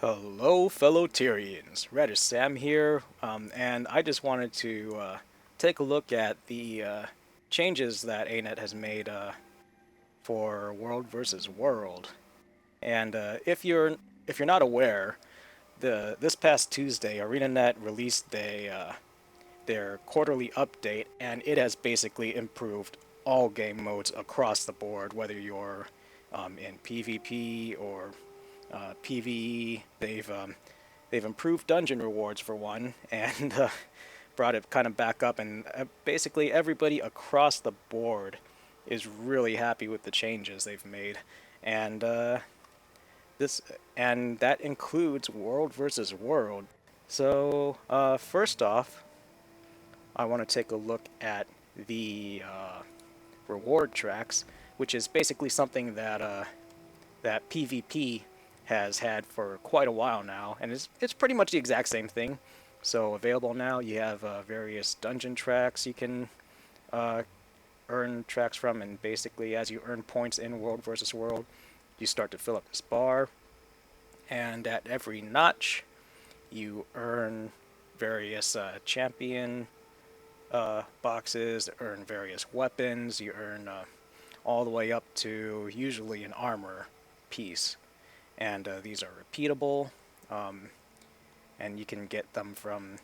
Hello, fellow Tyrians. Reddish Sam here, and I just wanted to take a look at the changes that Anet has made for World versus World. And if you're not aware, this past Tuesday, Arenanet released their quarterly update, and it has basically improved all game modes across the board, whether you're in PvP or PvE. They've improved dungeon rewards for one, and brought it kind of back up. And basically, everybody across the board is really happy with the changes they've made, and this and that includes World versus World. So first off, I want to take a look at the reward tracks, which is basically something that PvP has had for quite a while now, and it's pretty much the exact same thing. So available now, you have various dungeon tracks you can uh, earn tracks from, and basically as you earn points in World versus World, you start to fill up this bar, and at every notch, you earn various champion boxes, earn various weapons, you earn all the way up to usually an armor piece. And these are repeatable, um, and you can get them from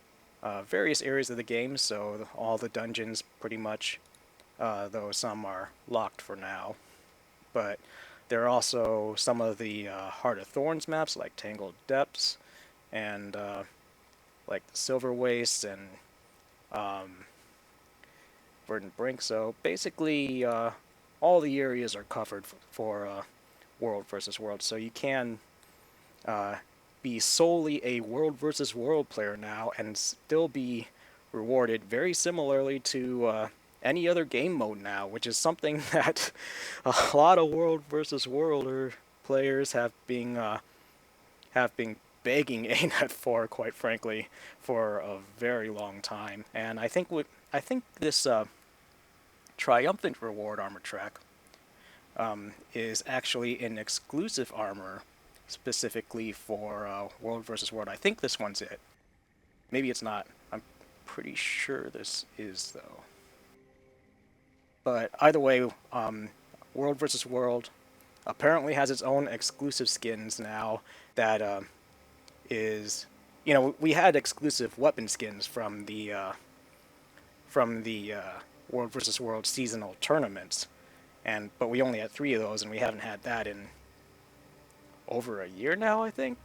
various areas of the game. So all the dungeons, pretty much, though some are locked for now. But there are also some of the Heart of Thorns maps, like Tangled Depths, and like the Silver Wastes and um, Verdant Brink. So basically, all the areas are covered for World versus World. So you can uh, be solely a World versus World player now and still be rewarded very similarly to any other game mode now, which is something that a lot of World versus World players have been begging ANET for, quite frankly, for a very long time. And I think this triumphant reward armor track is actually an exclusive armor specifically for World versus World. I think this one's it. Maybe it's not. I'm pretty sure this is, though. But either way, World versus World apparently has its own exclusive skins now that is, we had exclusive weapon skins from the World versus World seasonal tournaments, but we only had three of those, and we haven't had that in over a year now, I think.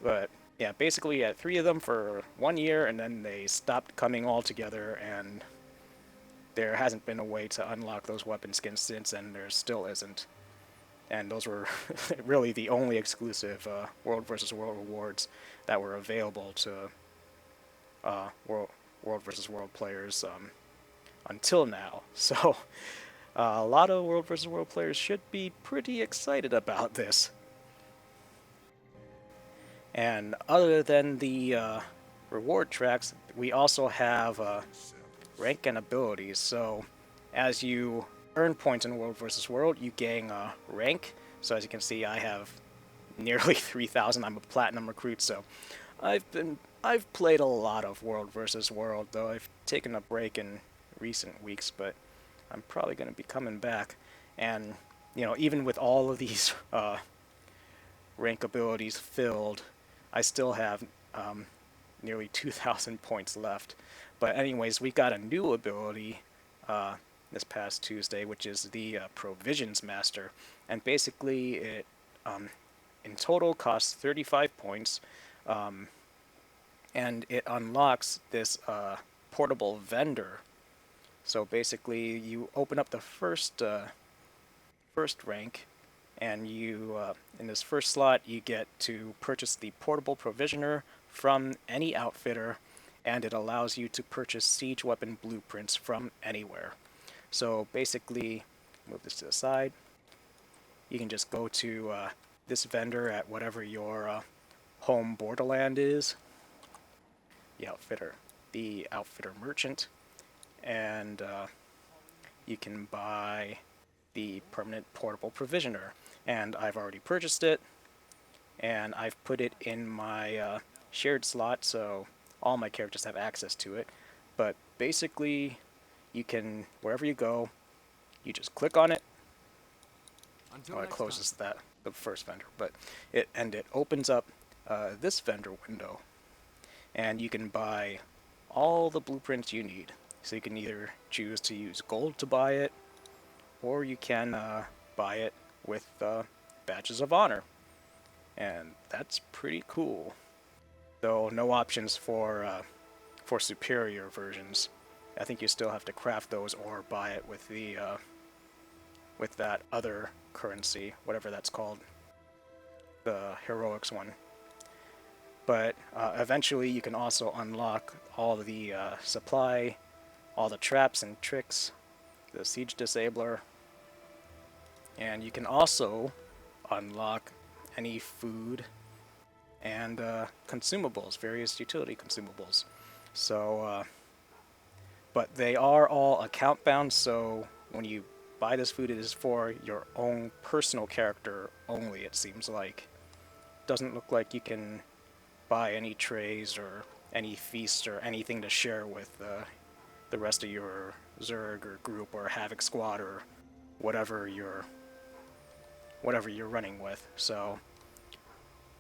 But yeah, basically we had three of them for 1 year, and then they stopped coming all together, and there hasn't been a way to unlock those weapon skins since, and there still isn't. And those were really the only exclusive World versus World rewards that were available to World versus World players until now. So a lot of World versus World players should be pretty excited about this. And other than the reward tracks, we also have rank and abilities. So as you earn points in World versus World, you gain rank. So as you can see, I have nearly 3,000. I'm a platinum recruit, so I've played a lot of World versus World, though I've taken a break in recent weeks, but I'm probably going to be coming back. And even with all of these rank abilities filled, I still have nearly 2,000 points left. But anyways, we got a new ability this past Tuesday, which is the Provisions Master, and basically it in total costs 35 points, and it unlocks this portable vendor. So basically, you open up the first rank, and you in this first slot you get to purchase the portable provisioner from any outfitter, and it allows you to purchase siege weapon blueprints from anywhere. So basically, move this to the side. You can just go to this vendor at whatever your home borderland is, the outfitter merchant, and you can buy the permanent portable provisioner. And I've already purchased it, and I've put it in my shared slot so all my characters have access to it. But basically, you can, wherever you go, you just click on it. Oh, it closes the first vendor, but it opens up this vendor window, and you can buy all the blueprints you need. So you can either choose to use gold to buy it, or you can buy it with badges of honor, and that's pretty cool. Though no options for superior versions. I think you still have to craft those or buy it with the with that other currency, whatever that's called, the heroics one. But eventually you can also unlock all the supply, all the traps and tricks, the siege disabler, and you can also unlock any food and consumables, various utility consumables. So, but they are all account bound, so when you buy this food, it is for your own personal character only, it seems like. Doesn't look like you can buy any trays or any feasts or anything to share with the rest of your Zerg or group or Havoc squad or whatever you're running with. So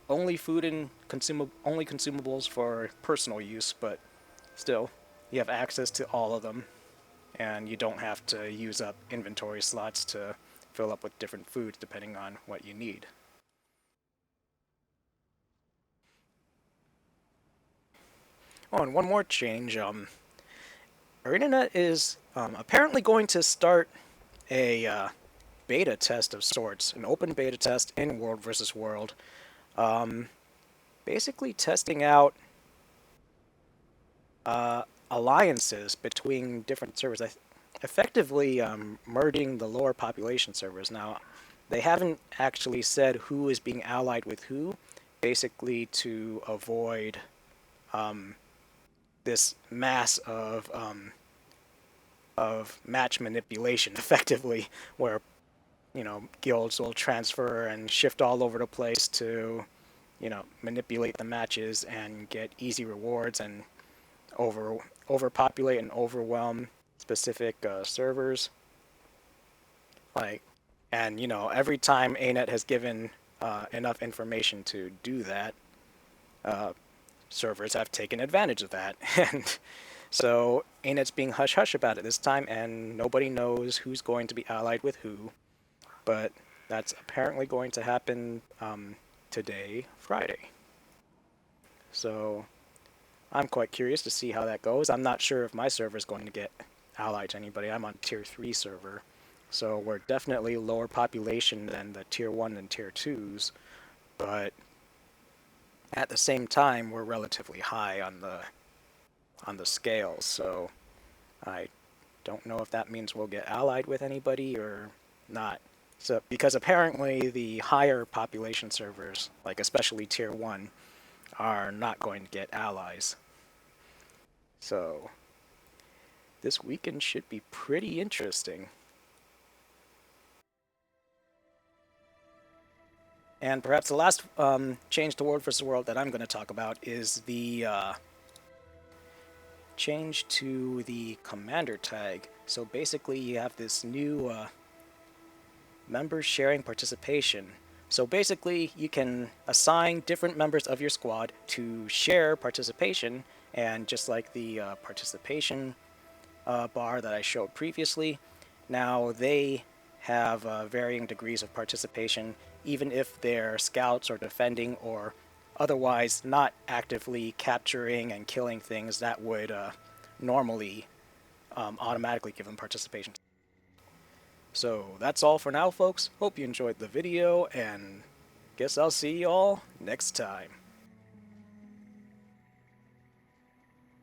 only food and only consumables for personal use, but still you have access to all of them, and you don't have to use up inventory slots to fill up with different foods depending on what you need. Oh, and one more change. Arenanet is apparently going to start a beta test of sorts, an open beta test in World versus World. Basically testing out alliances between different servers, effectively merging the lower population servers. Now, they haven't actually said who is being allied with who, basically to avoid this mass of match manipulation, effectively, where guilds will transfer and shift all over the place to manipulate the matches and get easy rewards and overpopulate and overwhelm specific servers. Like, and every time Anet has given enough information to do that, servers have taken advantage of that, and so Anet's being hush hush about it this time, and nobody knows who's going to be allied with who. But that's apparently going to happen today, Friday. So I'm quite curious to see how that goes. I'm not sure if my server is going to get allied to anybody. I'm on tier 3 server, so we're definitely lower population than the tier 1 and tier 2s, but at the same time we're relatively high on the scale, so I don't know if that means we'll get allied with anybody or not. So, because apparently the higher population servers, like especially tier 1, are not going to get allies. So this weekend should be pretty interesting. And perhaps the last change to World vs. World that I'm going to talk about is the change to the commander tag. So basically you have this new members sharing participation. So basically you can assign different members of your squad to share participation, and just like the participation bar that I showed previously, now they have varying degrees of participation, even if they're scouts or defending or otherwise not actively capturing and killing things that would normally automatically give them participation. So that's all for now, folks. Hope you enjoyed the video, and guess I'll see y'all next time.